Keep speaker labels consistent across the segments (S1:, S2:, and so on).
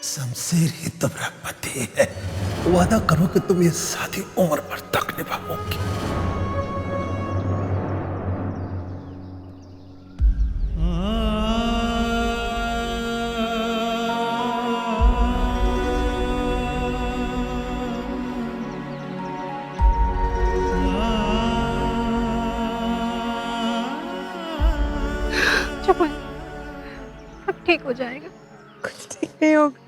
S1: शमशेर ही तुम्हारा पति है। वादा करो कि तुम ये शादी उम्र भर तक निभाओगी।
S2: चुप हो, सब ठीक हो जाएगा।
S3: कुछ ठीक नहीं होगा,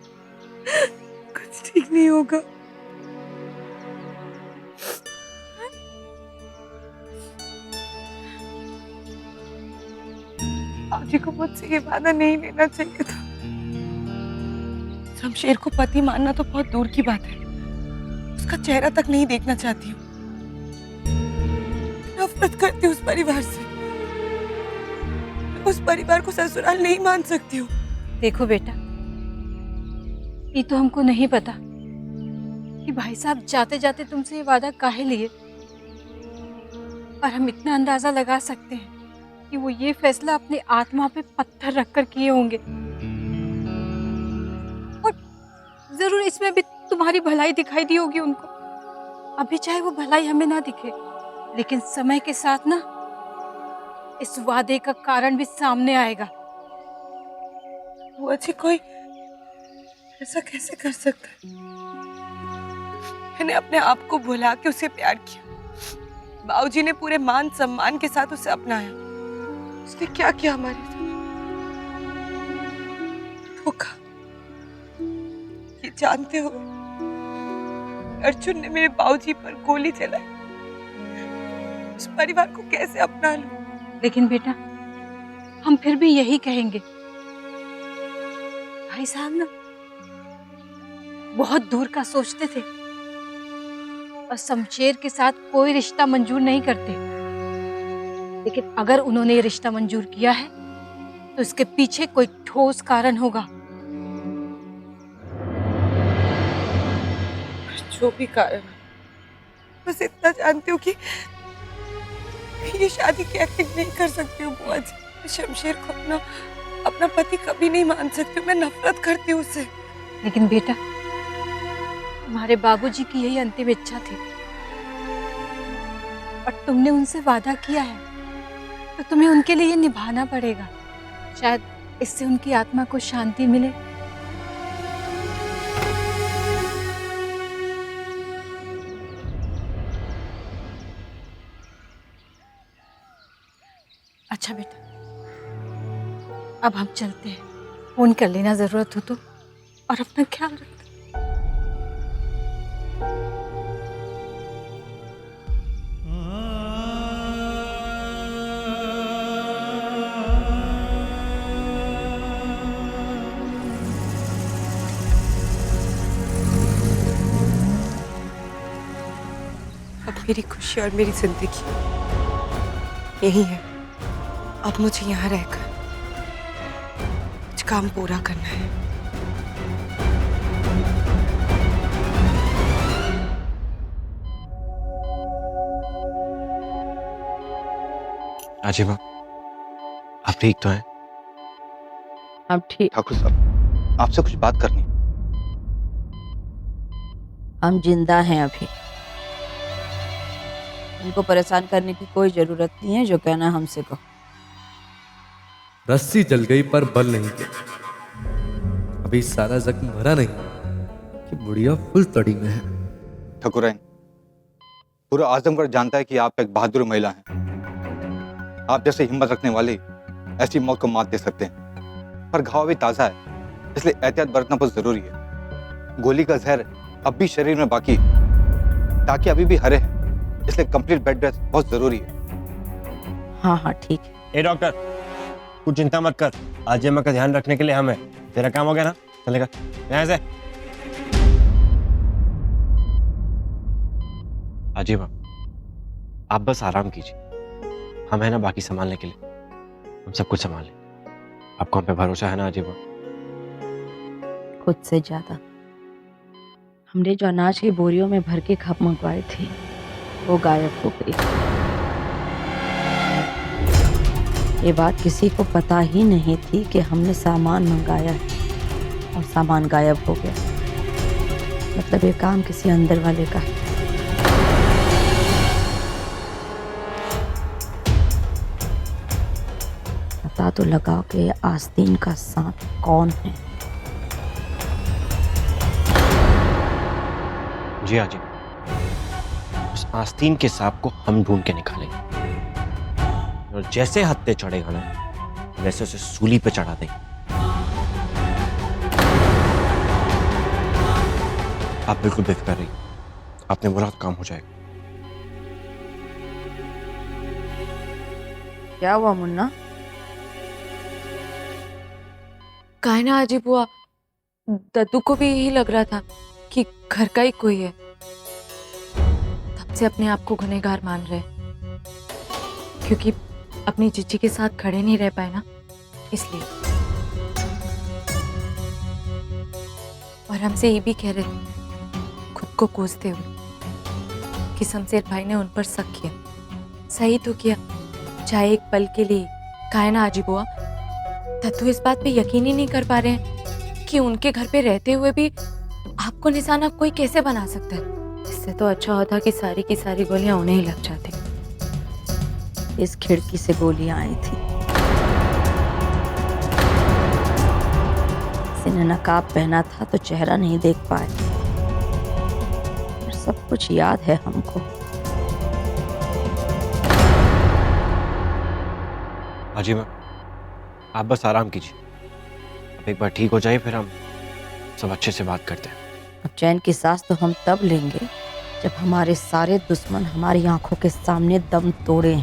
S3: कुछ ठीक नहीं होगा। बाबूजी को मुझसे ये वादा नहीं लेना चाहिए था। शमशेर को पति मानना तो बहुत दूर की बात है, उसका चेहरा तक नहीं देखना चाहती हूँ। नफरत करती हूँ उस परिवार से, उस परिवार को ससुराल नहीं मान सकती हूँ।
S2: देखो बेटा, ये तो हमको नहीं पता कि भाई साहब जाते जाते तुमसे ये वादा काहे लिए, पर हम इतना अंदाजा लगा सकते हैं कि वो ये फैसला अपने आत्मा पे पत्थर रखकर किए होंगे, और जरूर इसमें भी तुम्हारी भलाई दिखाई दी होगी उनको। अभी चाहे वो भलाई हमें ना दिखे, लेकिन समय के साथ ना इस वादे का कारण भी सामने आएगा।
S3: बुआ जी, कोई ऐसा कैसे कर सकता है? मैंने अपने आप को भुला के उसे प्यार किया। बाबूजी ने पूरे मान सम्मान के साथ उसे अपनाया। उसने क्या किया हमारे साथ? धोखा। ये जानते हो अर्जुन ने मेरे बाबूजी पर गोली चलाई। उस परिवार को कैसे अपना लूं?
S2: लेकिन बेटा, हम फिर भी यही कहेंगे, भाई साहब ना बहुत दूर का सोचते थे और शमशेर के साथ कोई रिश्ता मंजूर नहीं करते। लेकिन अगर उन्होंने ये रिश्ता मंजूर किया है तो इसके पीछे कोई ठोस कारण होगा।
S3: जो भी कारण, बस इतना जानती हूँ कि ये शादी की एक्टिंग नहीं कर सकती हूँ बुआ जी। मैं शमशेर को अपना पति कभी नहीं मान सकती हूँ। मैं नफरत करती हूँ उससे।
S2: लेकिन बेटा, तुम्हारे बाबूजी की यही अंतिम इच्छा थी और तुमने उनसे वादा किया है, तो तुम्हें उनके लिए निभाना पड़ेगा। शायद इससे उनकी आत्मा को शांति मिले। अच्छा बेटा, अब हम चलते हैं। फोन कर लेना जरूरत हो तो, और अपना ख्याल रखना।
S3: अब मेरी खुशी और मेरी जिंदगी यही है। अब मुझे यहाँ रहकर कुछ काम पूरा करना है।
S4: आजिमा, आप ठीक तो हैं?
S5: हम ठीक।
S4: ठाकुर साहब, आपसे कुछ बात करनी।
S5: हम जिंदा हैं अभी। उनको परेशान करने की कोई जरूरत नहीं है। जो कहना हमसे कहो।
S6: रस्सी जल गई पर बल नहीं गया। अभी सारा जख्म भरा नहीं कि बुढ़िया फुल तड़ी में है।
S4: ठाकुराइन, पूरा आजमगढ़ जानता है कि आप एक बहादुर महिला हैं। आप जैसे हिम्मत रखने वाले ऐसी मौत को मात दे सकते हैं, पर घाव भी ताजा है, इसलिए एहतियात बरतना बहुत जरूरी है। गोली का जहर अब भी शरीर में बाकी है, ताकि अभी भी हरे हैं, इसलिए कंप्लीट बेड रेस्ट बहुत जरूरी है।
S5: हाँ हाँ ठीक है।
S7: ए डॉक्टर, कुछ चिंता मत कर, आजिमा का ध्यान रखने के लिए हम हैं। तेरा काम हो गया ना, चलेगा यहाँ से।
S4: आजिमा, आप बस आराम कीजिए, हम है ना बाकी संभालने के लिए। हम सब कुछ संभालें। आपको हम पे भरोसा है ना आजिमा?
S5: खुद से ज्यादा। हमने जो अनाज की बोरियों में भर के खप मंगवाई थी वो गायब हो गई। ये बात किसी को पता ही नहीं थी कि हमने सामान मंगाया है और सामान गायब हो गया। मतलब ये काम किसी अंदर वाले का है। पता तो लगाओ कि ये आस्तीन का सांप कौन है।
S7: जी हाँ जी, उस आस्तीन के सांप को हम ढूंढ के निकालेंगे और जैसे हत्थे चढ़ेगा ना वैसे उसे सूली पे चढ़ा देंगे। आप बिल्कुल बेफिक्र रहिए, आपने बोला तो काम हो जाएगा।
S5: क्या हुआ मुन्ना?
S8: काहे ना अजीब हुआ, दद्दू को भी यही लग रहा था कि घर का ही कोई है। तब से अपने आप को गुनहगार मान रहे, क्योंकि अपनी जीजी के साथ खड़े नहीं रह पाए ना, इसलिए। और हमसे ये भी कह रहे थे खुद को कोसते हुए कि शमशेर भाई ने उन पर शक किया। सही तो किया, चाहे एक पल के लिए। काहे ना अजीब हुआ, दद्दू इस बात पे यकीन ही नहीं कर पा रहे हैं कि उनके घर पे रहते हुए भी आपको निशाना कोई कैसे बना सकता है। इससे तो अच्छा होता कि सारी की सारी गोलियां उन्हें ही लग जाती।
S5: इस खिड़की से गोलियां आई थी। किसी ने नकाब पहना था तो चेहरा नहीं देख पाए, पर सब कुछ याद है हमको।
S7: हाजी मैम, आप बस आराम कीजिए, अब एक बार ठीक हो जाए फिर हम सब अच्छे से बात करते हैं।
S5: अब चैन की सांस तो हम तब लेंगे जब हमारे सारे दुश्मन हमारी आंखों के सामने दम तोड़े।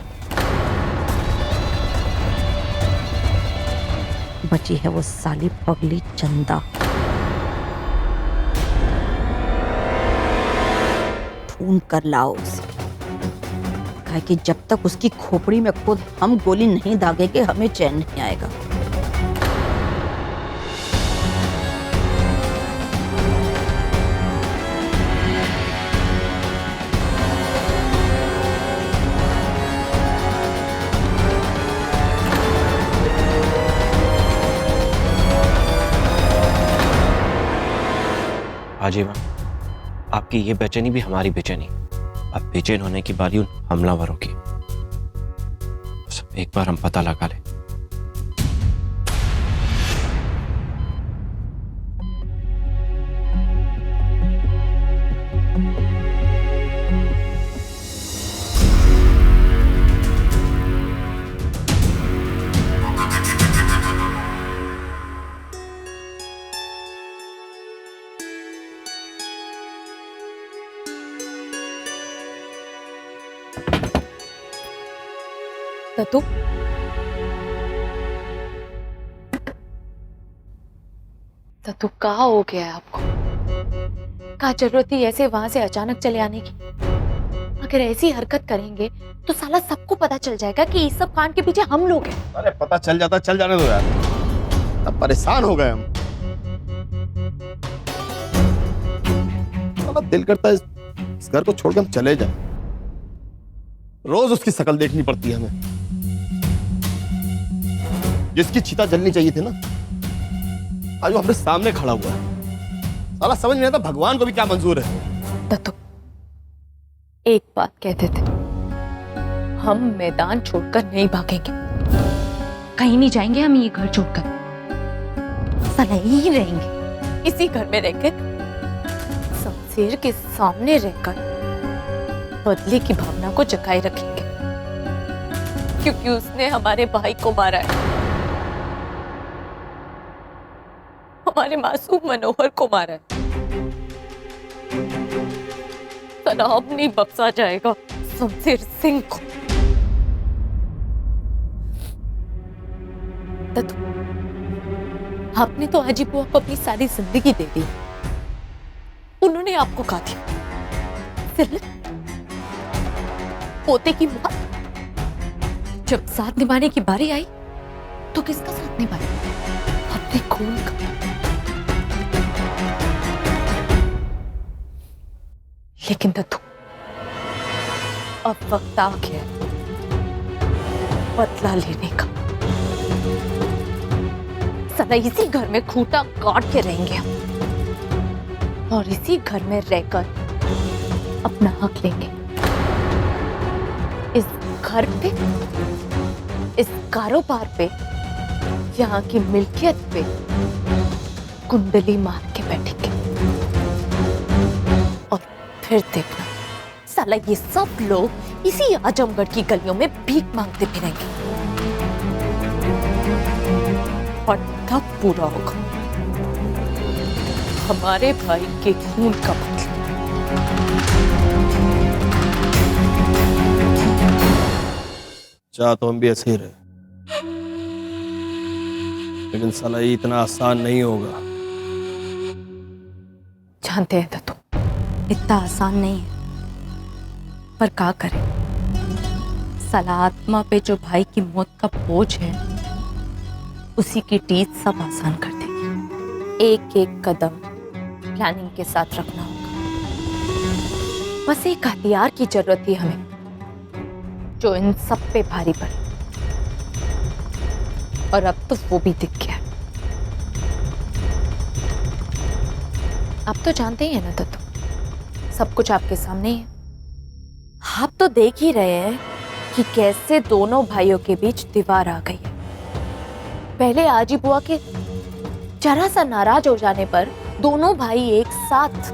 S5: बची है वो साली पगली चंदा। ढूंढ कर लाओ उसे, काहे कि जब तक उसकी खोपड़ी में खुद हम गोली नहीं दागेंगे हमें चैन नहीं आएगा।
S7: हाजी मैम, आपकी ये बेचैनी भी हमारी बेचैनी। अब बेचैन होने की बारी उन हमलावरों की। बस एक बार हम पता लगा लें।
S8: दद्दू, दद्दू कहाँ हो गया है आपको? क्या जरूरत थी ऐसे वहां से अचानक चले आने की? अगर ऐसी हरकत करेंगे तो साला सबको पता चल जाएगा कि इस सब कांड के पीछे हम लोग हैं।
S9: अरे पता चल जाता, चल जाने दो यार, अब परेशान हो गए हम। दिल करता है इस घर को छोड़कर हम चले जाएं। रोज उसकी शक्ल देखनी पड़ती है हमें। जिसकी चिता जलनी चाहिए थी ना, आज वो अपने सामने खड़ा हुआ है। साला समझ नहीं आता भगवान को भी क्या मंजूर है।
S8: दत्तू, एक बात कहते थे, हम मैदान छोड़कर नहीं भागेंगे, कहीं नहीं जाएंगे हम ये घर छोड़कर। साला यहीं रहेंगे, इसी घर में रहकर, शमशेर के सामने रहकर बदले की भावना को जगाए रखेंगे, क्योंकि उसने हमारे भाई को मारा है, हमारे मासूम मनोहर को मारा है। अब नहीं बख्शा जाएगा शमशेर सिंह को। आपने तो हाजी बुआ को अपनी सारी जिंदगी दे दी, उन्होंने आपको कहा दिया। फिर पोते की मौत, जब साथ निभाने की बारी आई तो किसका साथ निभाया? अपने खून का। लेकिन दत्तू, अब वक्त आ गया बदला लेने का। साला इसी घर में खूंटा काट के रहेंगे हम और इसी घर में रहकर अपना हक लेंगे। इस घर पे, इस कारोबार पे, यहाँ की मिल्कियत पे कुंडली मार के बैठेंगे और फिर देखना साला ये सब लोग इसी आजमगढ़ की गलियों में भीख मांगते फिरेंगे और तब पूरा होगा हमारे भाई के खून का बदला।
S9: चाह तो हम भी ऐसे ही रहे, लेकिन साला ये इतना आसान नहीं होगा।
S8: जानते हैं तो इतना आसान नहीं है, पर क्या करें, साला आत्मा पे जो भाई की मौत का बोझ है उसी की टीच सब आसान कर देगी। एक एक कदम प्लानिंग के साथ रखना होगा। बस एक हथियार की जरूरत थी हमें जो इन सब पे भारी पड़े, और अब तो वो भी दिख गया। आप तो जानते ही हैं ना दत्तू, सब कुछ आपके सामने ही है। आप तो देख ही रहे हैं कि कैसे दोनों भाइयों के बीच दीवार आ गई है। पहले आजी बुआ के जरा सा नाराज हो जाने पर दोनों भाई एक साथ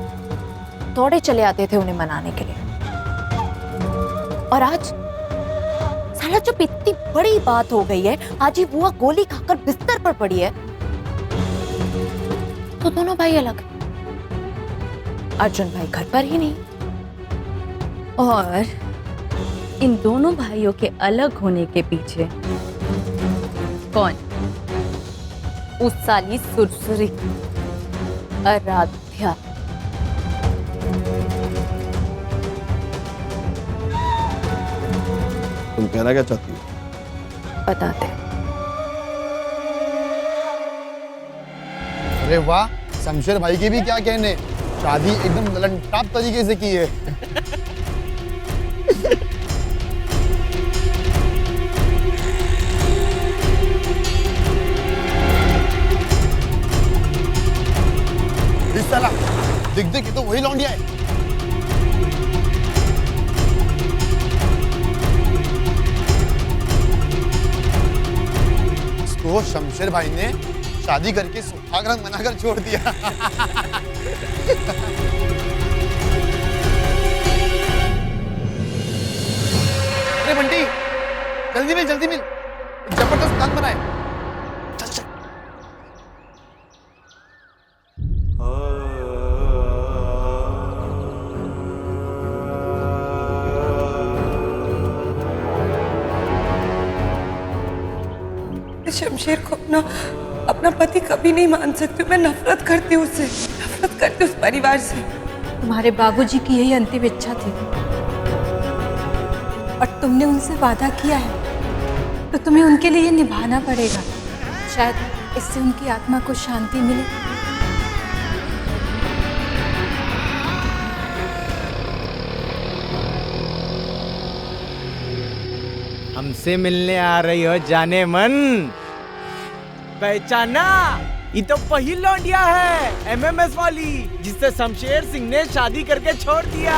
S8: दौड़े चले आते थे उन्हें मनाने के लिए, और आज साला जब इतनी बड़ी बात हो गई है, आजी बुआ गोली खाकर बिस्तर पर पड़ी है, तो दोनों भाई अलग। अर्जुन भाई घर पर ही नहीं, और इन दोनों भाइयों के अलग होने के पीछे कौन? उस साली सुरसुरी आराध्या।
S9: तुम कहना क्या चाहती हो?
S8: बताते।
S10: अरे वाह, शमशेर भाई के भी क्या कहने, शादी एकदम ललनटाप तरीके से की है। इस साला दिख दिख, ये तो वही लौंडिया है। इसको शमशेर भाई ने शादी करके सुहागरात मनाकर छोड़ दिया। अरे बंटी, जल्दी मिल जल्दी मिल, एक जबरदस्त प्लान बनाए। चल चल।
S3: शमशेर को अपना पति कभी नहीं मान सकती हूँ। मैं नफरत करती हूँ उससे, नफरत करती हूँ उस परिवार से।
S2: तुम्हारे बाबूजी की यही अंतिम इच्छा थी, और तुमने उनसे वादा किया है तो तुम्हें उनके लिए निभाना पड़ेगा। शायद इससे उनकी आत्मा को शांति मिले।
S11: हमसे मिलने आ रही हो जाने मन? पहचाना? ये तो वही लौंडिया है, एमएमएस वाली, जिससे शमशेर सिंह ने शादी करके छोड़ दिया।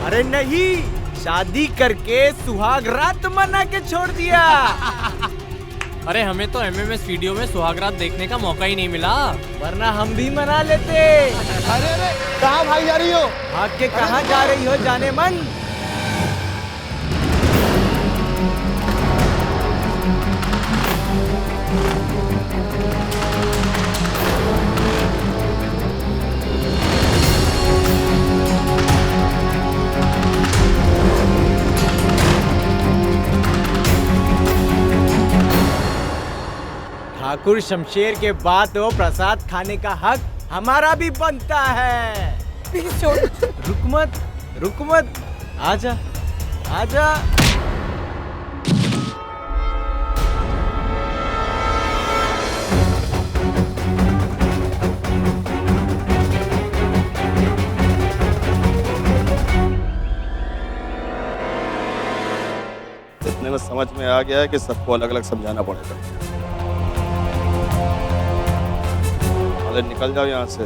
S11: अरे नहीं, शादी करके सुहाग रात मना के छोड़ दिया।
S12: अरे हमें तो एमएमएस वीडियो में सुहागरात देखने का मौका ही नहीं मिला,
S11: वरना हम भी मना लेते।
S10: अरे अरे, कहाँ भाई जा रही हो?
S11: भाग के कहाँ जा रही हो जाने मन? ठाकुर शमशेर के बाद तो प्रसाद खाने का हक हमारा भी बनता है। रुक मत, आजा आजा।
S9: इतने में समझ में आ गया है कि सबको अलग अलग समझाना पड़ेगा। अरे निकल जाओ यहाँ से,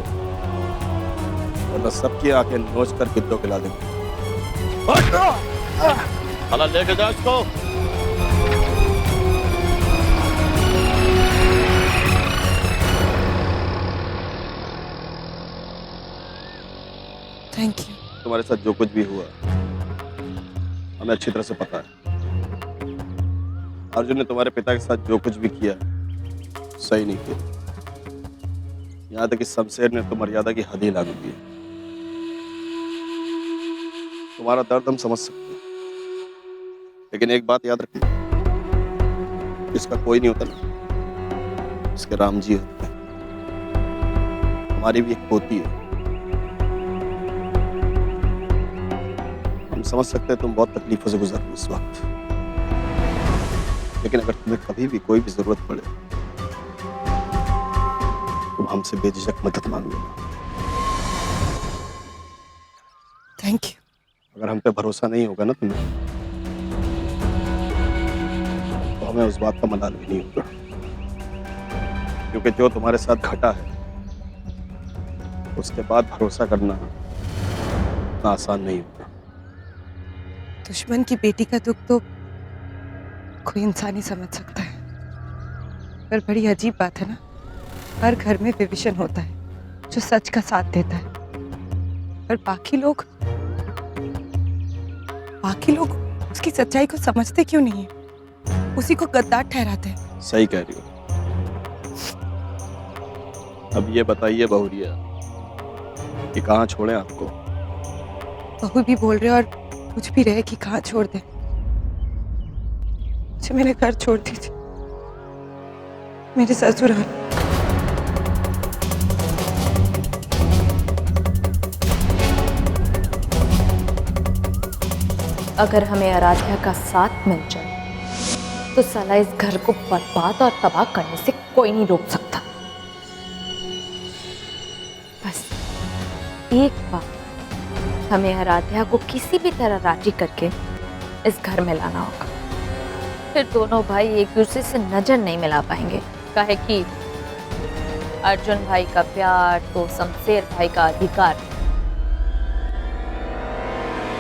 S9: वरना सबकी आंखें नोच कर गिद्धों खिला देंगे। साला लेके जाओ इसको।
S3: Thank you.
S9: तुम्हारे साथ जो कुछ भी हुआ हमें अच्छी तरह से पता है। अर्जुन ने तुम्हारे पिता के साथ जो कुछ भी किया सही नहीं किया। यहाँ तक कि शमशेर ने तो मर्यादा की हद ही लागू की। तुम्हारा दर्द हम समझ सकते हैं, लेकिन एक बात याद रखना, इसका कोई नहीं होता ना, इसके राम जी होते हैं। हमारी भी एक पोती है। हम समझ सकते हैं तुम बहुत तकलीफों से गुजर रहे हो इस वक्त, लेकिन अगर तुम्हें कभी भी कोई भी जरूरत पड़े तुम हमसे बेझिझक मदद मांग लेना।
S3: Thank you.
S9: अगर हम पे भरोसा नहीं होगा ना तुम्हें, तो हमें उस बात का मलाल भी नहीं होगा, क्योंकि जो तुम्हारे साथ घटा है उसके बाद भरोसा करना इतना आसान नहीं होगा।
S3: दुश्मन की बेटी का दुख तो कोई इंसान ही समझ सकता है, पर बड़ी अजीब बात है ना, हर घर में विभीषण होता है जो सच का साथ देता है, पर बाकी लोग उसकी सच्चाई को समझते क्यों नहीं है, उसी को गद्दार ठहराते हैं।
S9: सही कह रही हो। अब ये बताइए बहुरिया कि कहाँ छोड़ें आपको?
S3: बहू भी बोल रहे और कुछ भी रहे कि कहाँ छोड़ दे। मुझे मेरे घर छोड़ दीजिए, मेरे ससुराल।
S8: अगर हमें आराध्या का साथ मिल जाए तो साला इस घर को बर्बाद और तबाह करने से कोई नहीं रोक सकता। बस एक बार हमें आराध्या को किसी भी तरह राजी करके इस घर में लाना होगा, फिर दोनों भाई एक दूसरे से नजर नहीं मिला पाएंगे। काहे कि अर्जुन भाई का प्यार तो शमशेर भाई का अधिकार।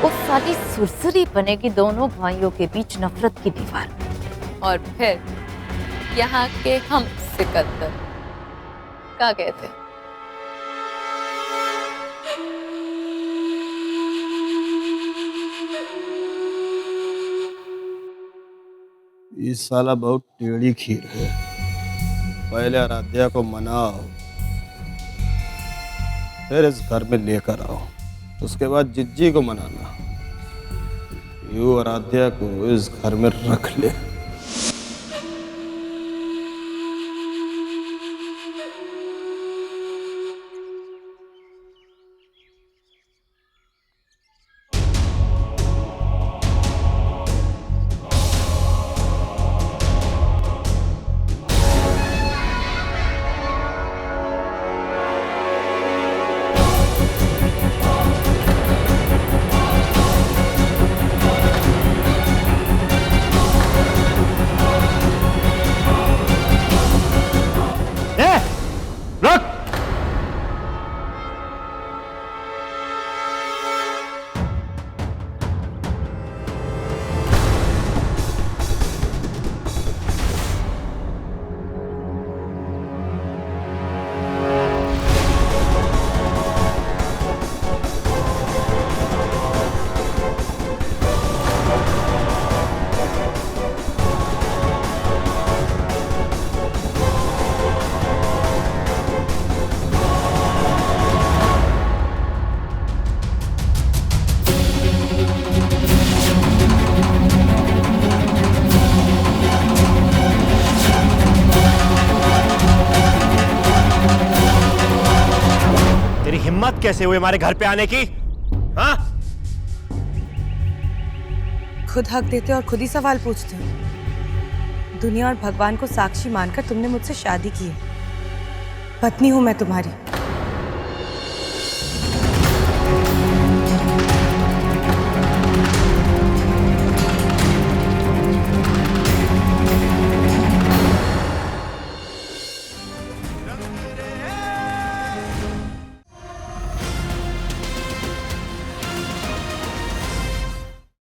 S8: उस साली सुरसुरी बनेगी दोनों भाइयों के बीच नफरत की दीवार, और फिर यहाँ के हम सिकंदर क्या कहते हैं?
S9: ये साला बहुत टेढ़ी खीर है। पहले आराध्या को मनाओ, फिर इस घर में लेकर आओ, उसके बाद जिज्जी को मनाना। यूं आराध्या को इस घर में रख ले।
S7: हिम्मत कैसे हुई हमारे घर पे आने की? हाँ?
S3: खुद हक देते और खुद ही सवाल पूछते हो। दुनिया और भगवान को साक्षी मानकर तुमने मुझसे शादी की है। पत्नी हूं मैं तुम्हारी।